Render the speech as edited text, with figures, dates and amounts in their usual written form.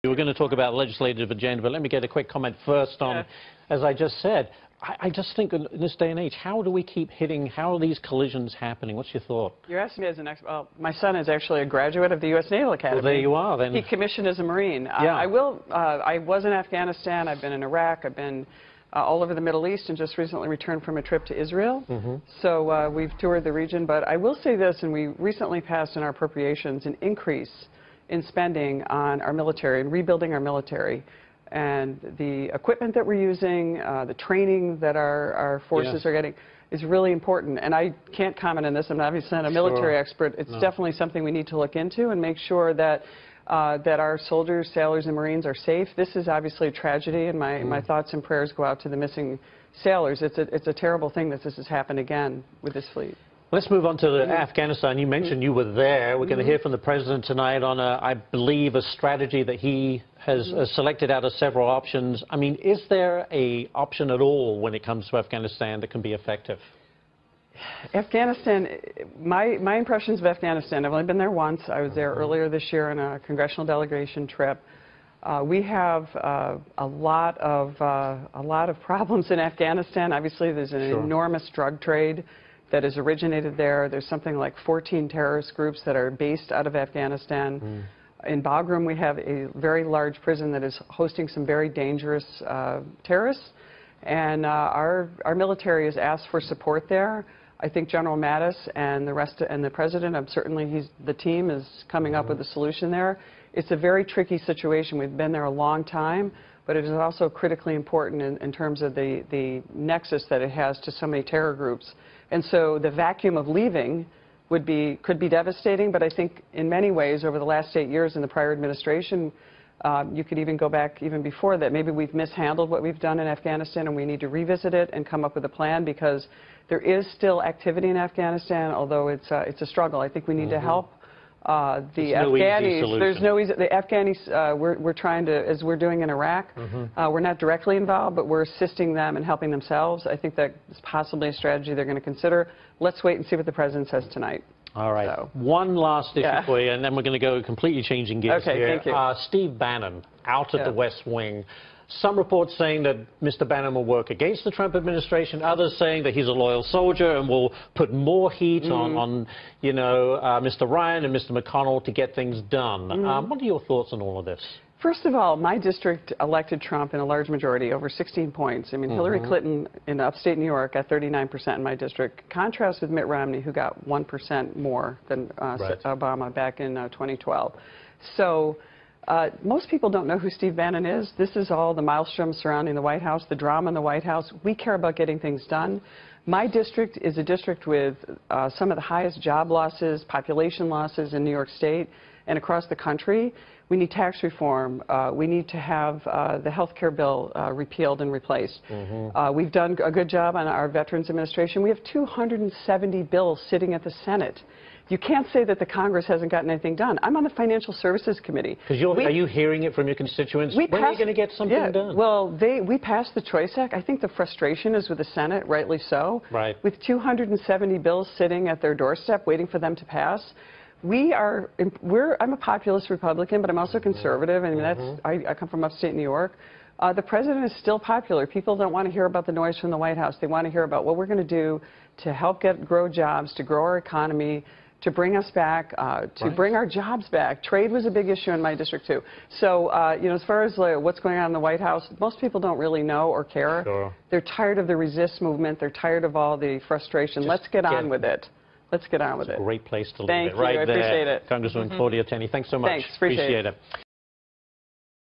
We were going to talk about legislative agenda, but let me get a quick comment first on, as I just said, I just think in this day and age, how do we keep hitting, how are these collisions happening? What's your thought? You're asking me as an expert. Well, my son is actually a graduate of the U.S. Naval Academy. Well, there you are, then. He commissioned as a Marine. Yeah. I was in Afghanistan, I've been in Iraq, I've been all over the Middle East, and just recently returned from a trip to Israel. So we've toured the region, but I will say this, and we recently passed in our appropriations an increase in spending on our military and rebuilding our military. And the equipment that we're using, the training that our forces are getting is really important. And I can't comment on this. I'm obviously not a military expert. It's definitely something we need to look into and make sure that that our soldiers, sailors, and Marines are safe. This is obviously a tragedy, and my thoughts and prayers go out to the missing sailors. It's a terrible thing that this has happened again with this fleet. Let's move on to Afghanistan. You mentioned you were there. We're going to hear from the President tonight on, I believe, a strategy that he has selected out of several options. I mean, is there an option at all when it comes to Afghanistan that can be effective? Afghanistan, my impressions of Afghanistan, I've only been there once. I was there earlier this year on a congressional delegation trip. We have a lot of problems in Afghanistan. Obviously, there's an enormous drug trade that has originated there. There's something like 14 terrorist groups that are based out of Afghanistan. In Bagram, we have a very large prison that is hosting some very dangerous terrorists. And our military has asked for support there. I think General Mattis and the rest and the President, certainly the team is coming up with a solution there. It's a very tricky situation. We've been there a long time, but it is also critically important in terms of the nexus that it has to so many terror groups. And so the vacuum of leaving could be devastating, but I think in many ways over the last 8 years in the prior administration, you could even go back even before that. Maybe we've mishandled what we've done in Afghanistan and we need to revisit it and come up with a plan, because there is still activity in Afghanistan, although it's a struggle. I think we need to help the Afghanis. There's no easy. The Afghanis, we're trying to, as we're doing in Iraq, we're not directly involved, but we're assisting them and helping themselves. I think that is possibly a strategy they're going to consider. Let's wait and see what the President says tonight. All right. So, one last issue for you, and then we're going to go completely changing gears here. Thank you. Steve Bannon out at the West Wing. Some reports saying that Mr. Bannon will work against the Trump administration, others saying that he's a loyal soldier and will put more heat on you know, Mr. Ryan and Mr. McConnell to get things done. What are your thoughts on all of this? First of all, my district elected Trump in a large majority, over 16 points. I mean, Hillary Clinton in upstate New York got 39% in my district. Contrast with Mitt Romney, who got 1% more than Obama back in 2012. So most people don't know who Steve Bannon is. This is all the maelstrom surrounding the White House, the drama in the White House. We care about getting things done. My district is a district with some of the highest job losses, population losses in New York State and across the country. We need tax reform. We need to have the health care bill repealed and replaced. We've done a good job on our Veterans Administration. We have 270 bills sitting at the Senate. You can't say that the Congress hasn't gotten anything done. I'm on the Financial Services Committee. Are you hearing it from your constituents? When are you going to get something done? Well, we passed the Choice Act. I think the frustration is with the Senate, rightly so. With 270 bills sitting at their doorstep waiting for them to pass. I'm a populist Republican, but I'm also conservative. I mean, I come from upstate New York. The President is still popular. People don't want to hear about the noise from the White House. They want to hear about what we're going to do to help grow jobs, to grow our economy, to bring us back, to bring our jobs back. Trade was a big issue in my district, too. So, you know, as far as what's going on in the White House, most people don't really know or care. They're tired of the resist movement. They're tired of all the frustration. Let's get on with it. Let's get on with it. Great place to leave it right there. I appreciate it. Congresswoman Claudia Tenney, thanks so much. Thanks. Appreciate it.